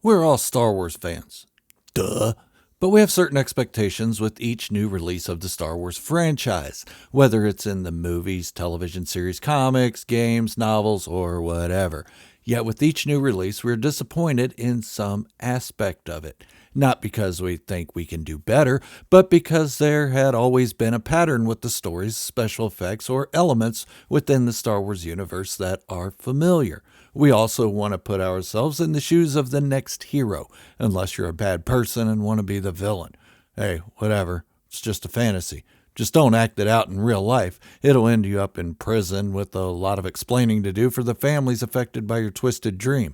We're all Star Wars fans. Duh. But we have certain expectations with each new release of the Star Wars franchise, whether it's in the movies, television series, comics, games, novels, or whatever. Yet with each new release, we're disappointed in some aspect of it. Not because we think we can do better, but because there had always been a pattern with the stories, special effects, or elements within the Star Wars universe that are familiar. We also want to put ourselves in the shoes of the next hero, unless you're a bad person and want to be the villain. Hey, whatever. It's just a fantasy. Just don't act it out in real life. It'll end you up in prison with a lot of explaining to do for the families affected by your twisted dream.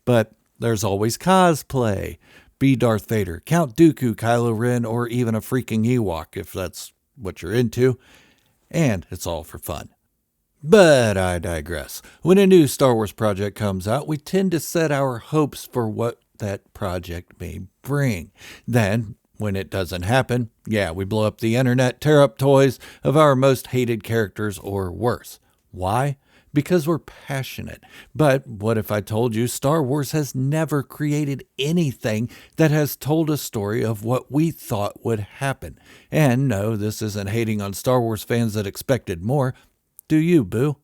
But there's always cosplay. Be Darth Vader, Count Dooku, Kylo Ren, or even a freaking Ewok if that's what you're into. And it's all for fun. But I digress. When a new Star Wars project comes out, we tend to set our hopes for what that project may bring. Then, when it doesn't happen, we blow up the internet, tear up toys of our most hated characters or worse. Why? Because we're passionate. But what if I told you Star Wars has never created anything that has told a story of what we thought would happen? And no, this isn't hating on Star Wars fans that expected more. Do you, boo?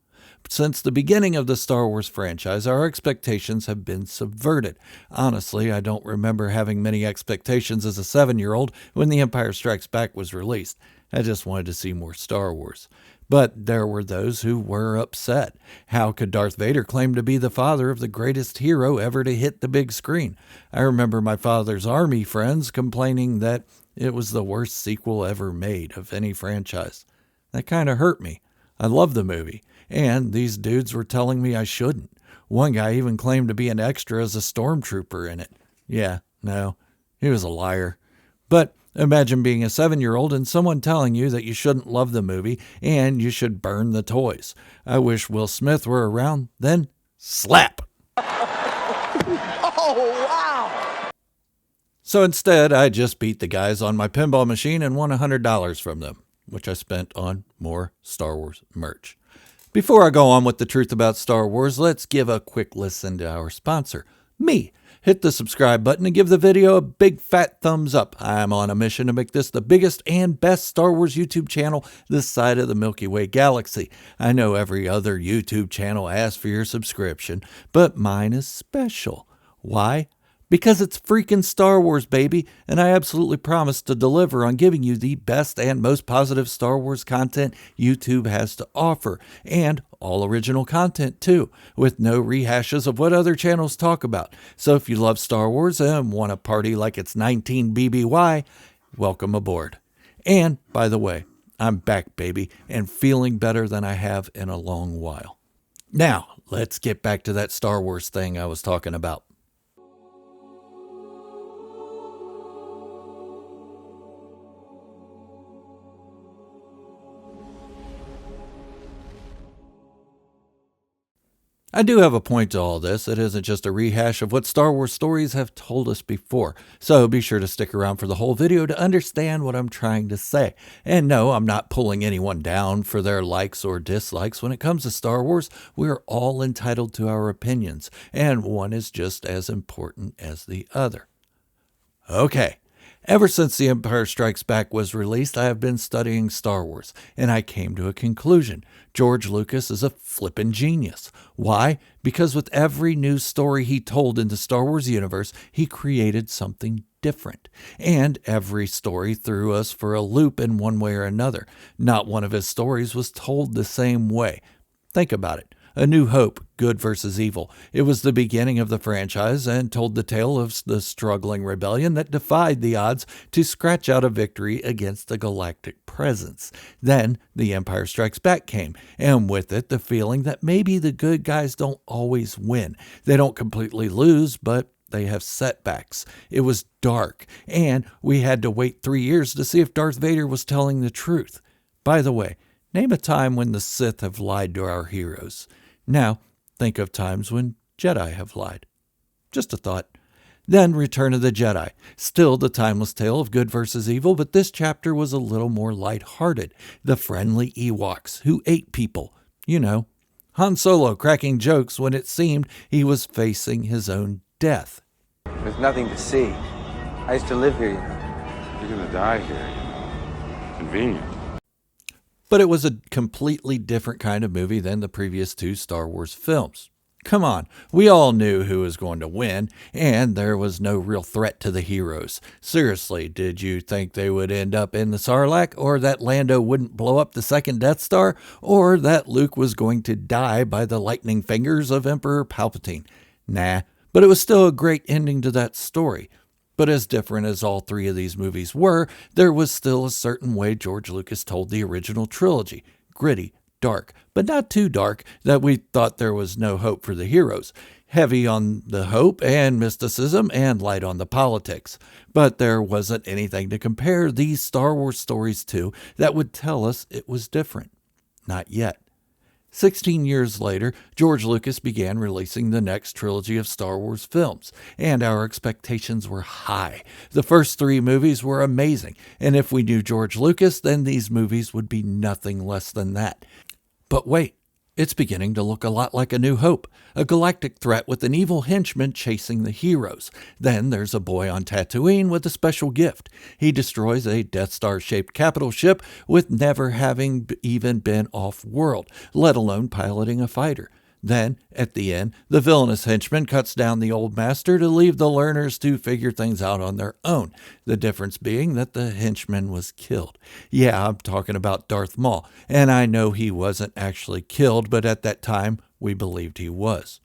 Since the beginning of the Star Wars franchise, our expectations have been subverted. Honestly, I don't remember having many expectations as a 7-year-old when The Empire Strikes Back was released. I just wanted to see more Star Wars. But there were those who were upset. How could Darth Vader claim to be the father of the greatest hero ever to hit the big screen? I remember my father's army friends complaining that it was the worst sequel ever made of any franchise. That kind of hurt me. I love the movie, and these dudes were telling me I shouldn't. One guy even claimed to be an extra as a stormtrooper in it. No, he was a liar. But imagine being a 7-year-old and someone telling you that you shouldn't love the movie and you should burn the toys. I wish Will Smith were around, then slap. Oh, wow! So instead, I just beat the guys on my pinball machine and won $100 from them, which I spent on more Star Wars merch. Before I go on with the truth about Star Wars, let's give a quick listen to our sponsor, me. Hit the subscribe button and give the video a big fat thumbs up. I'm on a mission to make this the biggest and best Star Wars YouTube channel this side of the Milky Way galaxy. I know every other YouTube channel asks for your subscription, but mine is special. Why? Because it's freaking Star Wars, baby, and I absolutely promise to deliver on giving you the best and most positive Star Wars content YouTube has to offer, and all original content too, with no rehashes of what other channels talk about. So if you love Star Wars and want to party like it's 19 BBY, welcome aboard. And, by the way, I'm back, baby, and feeling better than I have in a long while. Now, let's get back to that Star Wars thing I was talking about. I do have a point to all this. It isn't just a rehash of what Star Wars stories have told us before. So be sure to stick around for the whole video to understand what I'm trying to say. And no, I'm not pulling anyone down for their likes or dislikes. When it comes to Star Wars, we're all entitled to our opinions, and one is just as important as the other. Okay. Ever since The Empire Strikes Back was released, I have been studying Star Wars, and I came to a conclusion. George Lucas is a flippin' genius. Why? Because with every new story he told in the Star Wars universe, he created something different. And every story threw us for a loop in one way or another. Not one of his stories was told the same way. Think about it. A New Hope, good versus evil. It was the beginning of the franchise and told the tale of the struggling rebellion that defied the odds to scratch out a victory against the galactic presence. Then The Empire Strikes Back came, and with it the feeling that maybe the good guys don't always win. They don't completely lose, but they have setbacks. It was dark, and we had to wait 3 years to see if Darth Vader was telling the truth. By the way, name a time when the Sith have lied to our heroes. Now, think of times when Jedi have lied. Just a thought. Then Return of the Jedi. Still the timeless tale of good versus evil, but this chapter was a little more lighthearted. The friendly Ewoks who ate people. You know, Han Solo cracking jokes when it seemed he was facing his own death. There's nothing to see. I used to live here, you know. You're gonna die here, you know. Convenient. But it was a completely different kind of movie than the previous two Star Wars films. Come on, we all knew who was going to win, and there was no real threat to the heroes. Seriously, did you think they would end up in the Sarlacc, or that Lando wouldn't blow up the second Death Star, or that Luke was going to die by the lightning fingers of Emperor Palpatine? Nah, but it was still a great ending to that story. But as different as all three of these movies were, there was still a certain way George Lucas told the original trilogy. Gritty, dark, but not too dark that we thought there was no hope for the heroes. Heavy on the hope and mysticism and light on the politics. But there wasn't anything to compare these Star Wars stories to that would tell us it was different. Not yet. 16 years later, George Lucas began releasing the next trilogy of Star Wars films, and our expectations were high. The first three movies were amazing, and if we knew George Lucas, then these movies would be nothing less than that. But wait, it's beginning to look a lot like A New Hope, a galactic threat with an evil henchman chasing the heroes. Then there's a boy on Tatooine with a special gift. He destroys a Death Star-shaped capital ship with never having even been off-world, let alone piloting a fighter. Then, at the end, the villainous henchman cuts down the old master to leave the learners to figure things out on their own, the difference being that the henchman was killed. Yeah, I'm talking about Darth Maul, and I know he wasn't actually killed, but at that time, we believed he was.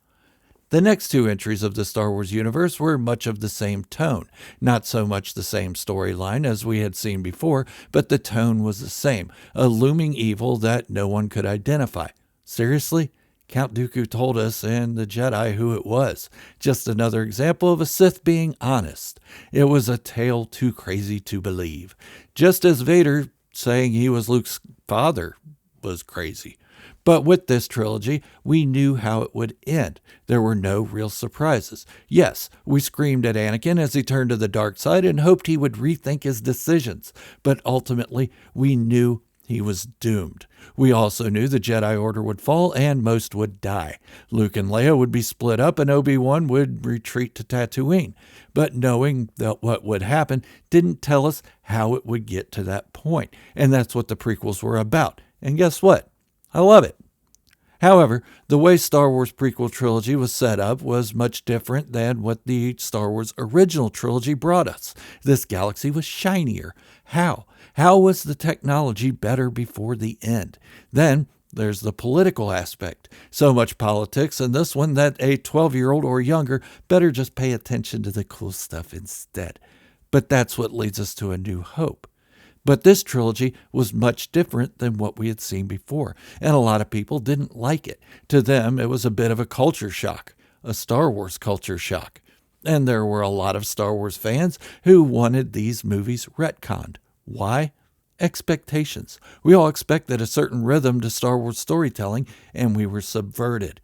The next two entries of the Star Wars universe were much of the same tone. Not so much the same storyline as we had seen before, but the tone was the same, a looming evil that no one could identify. Seriously? Count Dooku told us and the Jedi who it was. Just another example of a Sith being honest. It was a tale too crazy to believe. Just as Vader saying he was Luke's father was crazy. But with this trilogy, we knew how it would end. There were no real surprises. Yes, we screamed at Anakin as he turned to the dark side and hoped he would rethink his decisions. But ultimately, we knew he was doomed. We also knew the Jedi Order would fall and most would die. Luke and Leia would be split up and Obi-Wan would retreat to Tatooine. But knowing that what would happen didn't tell us how it would get to that point. And that's what the prequels were about. And guess what? I love it. However, the way Star Wars prequel trilogy was set up was much different than what the Star Wars original trilogy brought us. This galaxy was shinier. How? How was the technology better before the end? Then there's the political aspect. So much politics in this one that a 12-year-old or younger better just pay attention to the cool stuff instead. But that's what leads us to A New Hope. But this trilogy was much different than what we had seen before, and a lot of people didn't like it. To them, it was a bit of a culture shock, a Star Wars culture shock. And there were a lot of Star Wars fans who wanted these movies retconned. Why? Expectations. We all expected a certain rhythm to Star Wars storytelling, and we were subverted.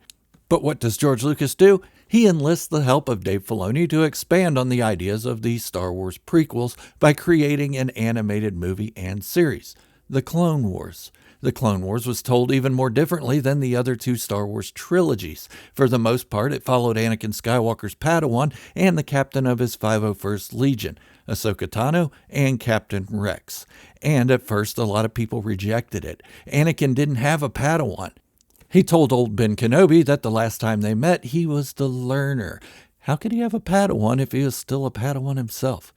But what does George Lucas do? He enlists the help of Dave Filoni to expand on the ideas of the Star Wars prequels by creating an animated movie and series, The Clone Wars. The Clone Wars was told even more differently than the other two Star Wars trilogies. For the most part, it followed Anakin Skywalker's Padawan and the captain of his 501st Legion, Ahsoka Tano, and Captain Rex. And at first, a lot of people rejected it. Anakin didn't have a Padawan. He told old Ben Kenobi that the last time they met, he was the learner. How could he have a Padawan if he was still a Padawan himself?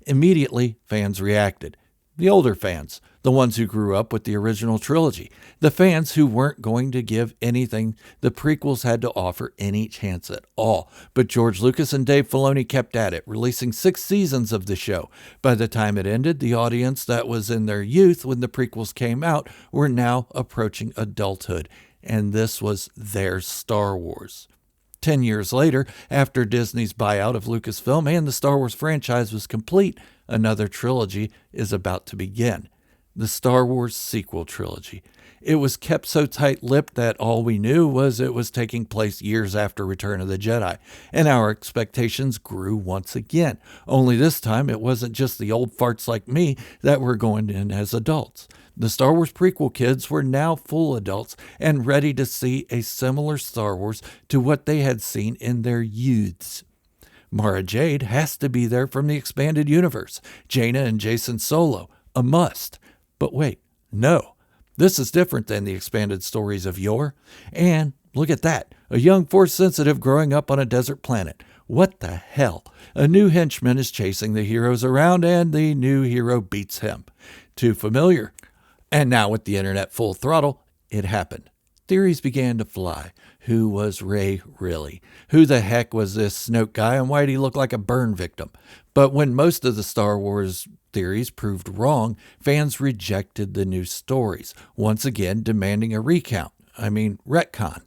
Immediately, fans reacted. The older fans, the ones who grew up with the original trilogy, the fans who weren't going to give anything the prequels had to offer any chance at all. But George Lucas and Dave Filoni kept at it, releasing 6 seasons of the show. By the time it ended, the audience that was in their youth when the prequels came out were now approaching adulthood. And this was their Star Wars. 10 years later, after Disney's buyout of Lucasfilm and the Star Wars franchise was complete, another trilogy is about to begin. The Star Wars sequel trilogy. It was kept so tight-lipped that all we knew was it was taking place years after Return of the Jedi, and our expectations grew once again. Only this time, it wasn't just the old farts like me that were going in as adults. The Star Wars prequel kids were now full adults and ready to see a similar Star Wars to what they had seen in their youths. Mara Jade has to be there from the expanded universe. Jaina and Jason Solo, a must. But wait, no. This is different than the expanded stories of yore. And look at that, a young Force sensitive growing up on a desert planet. What the hell? A new henchman is chasing the heroes around and the new hero beats him. Too familiar. And now with the internet full throttle, it happened. Theories began to fly. Who was Rey really? Who the heck was this Snoke guy and why did he look like a burn victim? But when most of the Star Wars theories proved wrong, fans rejected the new stories, once again demanding a retcon.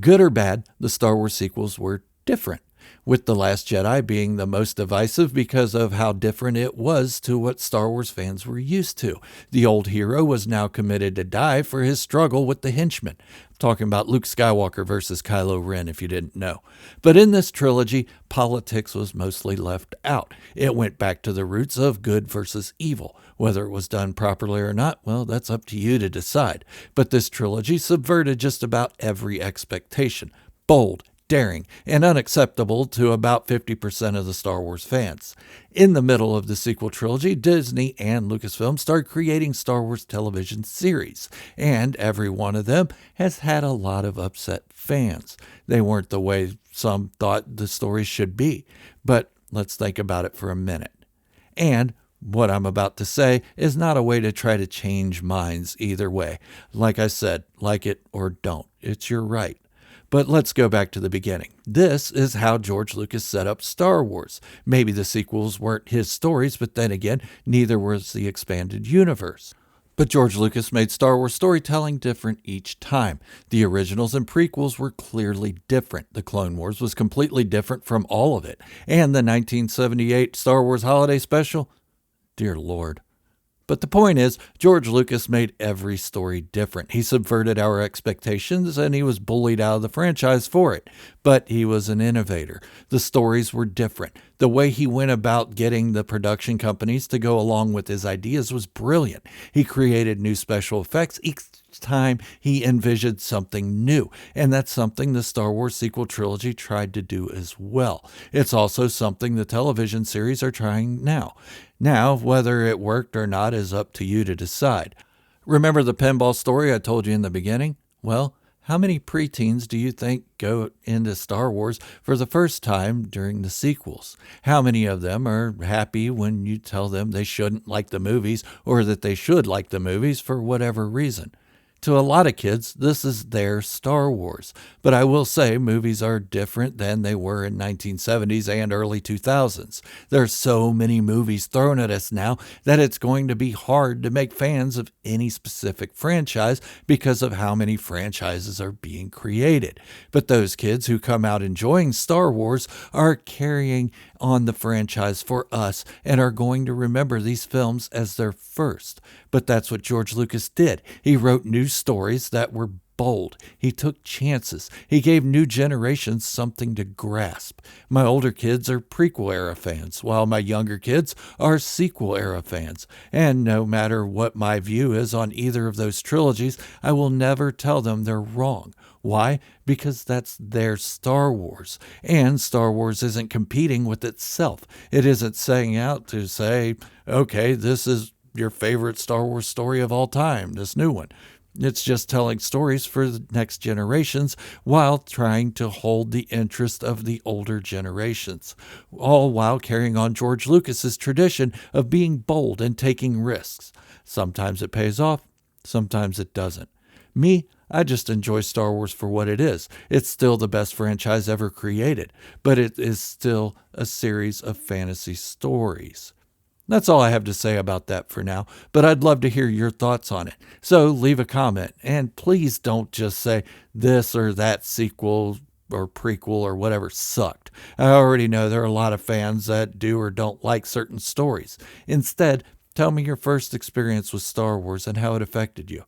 Good or bad, the Star Wars sequels were different, with The Last Jedi being the most divisive because of how different it was to what Star Wars fans were used to. The old hero was now committed to die for his struggle with the henchmen. I'm talking about Luke Skywalker versus Kylo Ren, if you didn't know. But in this trilogy, politics was mostly left out. It went back to the roots of good versus evil. Whether it was done properly or not, well, that's up to you to decide. But this trilogy subverted just about every expectation. Bold, daring, and unacceptable to about 50% of the Star Wars fans. In the middle of the sequel trilogy, Disney and Lucasfilm started creating Star Wars television series, and every one of them has had a lot of upset fans. They weren't the way some thought the stories should be, but let's think about it for a minute. And what I'm about to say is not a way to try to change minds either way. Like I said, like it or don't. It's your right. But let's go back to the beginning. This is how George Lucas set up Star Wars. Maybe the sequels weren't his stories, but then again, neither was the expanded universe. But George Lucas made Star Wars storytelling different each time. The originals and prequels were clearly different. The Clone Wars was completely different from all of it. And the 1978 Star Wars Holiday Special? Dear Lord. But the point is, George Lucas made every story different. He subverted our expectations and he was bullied out of the franchise for it. But he was an innovator. The stories were different. The way he went about getting the production companies to go along with his ideas was brilliant. He created new special effects each time he envisioned something new. And that's something the Star Wars sequel trilogy tried to do as well. It's also something the television series are trying now. Now, whether it worked or not is up to you to decide. Remember the pinball story I told you in the beginning? Well, how many preteens do you think go into Star Wars for the first time during the sequels? How many of them are happy when you tell them they shouldn't like the movies or that they should like the movies for whatever reason? To a lot of kids, this is their Star Wars. But I will say movies are different than they were in 1970s and early 2000s. There's so many movies thrown at us now that it's going to be hard to make fans of any specific franchise because of how many franchises are being created. But those kids who come out enjoying Star Wars are carrying on the franchise for us and are going to remember these films as their first. But that's what George Lucas did. He wrote new stories that were bold. He took chances. He gave new generations something to grasp. My older kids are prequel era fans, while my younger kids are sequel era fans. And no matter what my view is on either of those trilogies, I will never tell them they're wrong. Why? Because that's their Star Wars. And Star Wars isn't competing with itself. It isn't setting out to say, okay, this is your favorite Star Wars story of all time, this new one. It's just telling stories for the next generations while trying to hold the interest of the older generations, all while carrying on George Lucas's tradition of being bold and taking risks. Sometimes it pays off, sometimes it doesn't. Me, I just enjoy Star Wars for what it is. It's still the best franchise ever created, but it is still a series of fantasy stories. That's all I have to say about that for now, but I'd love to hear your thoughts on it. So leave a comment, and please don't just say this or that sequel or prequel or whatever sucked. I already know there are a lot of fans that do or don't like certain stories. Instead, tell me your first experience with Star Wars and how it affected you.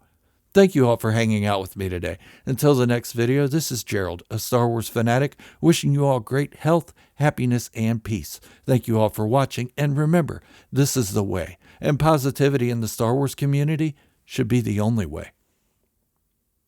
Thank you all for hanging out with me today. Until the next video, this is Gerald, a Star Wars fanatic, wishing you all great health, happiness, and peace. Thank you all for watching, and remember, this is the way, and positivity in the Star Wars community should be the only way.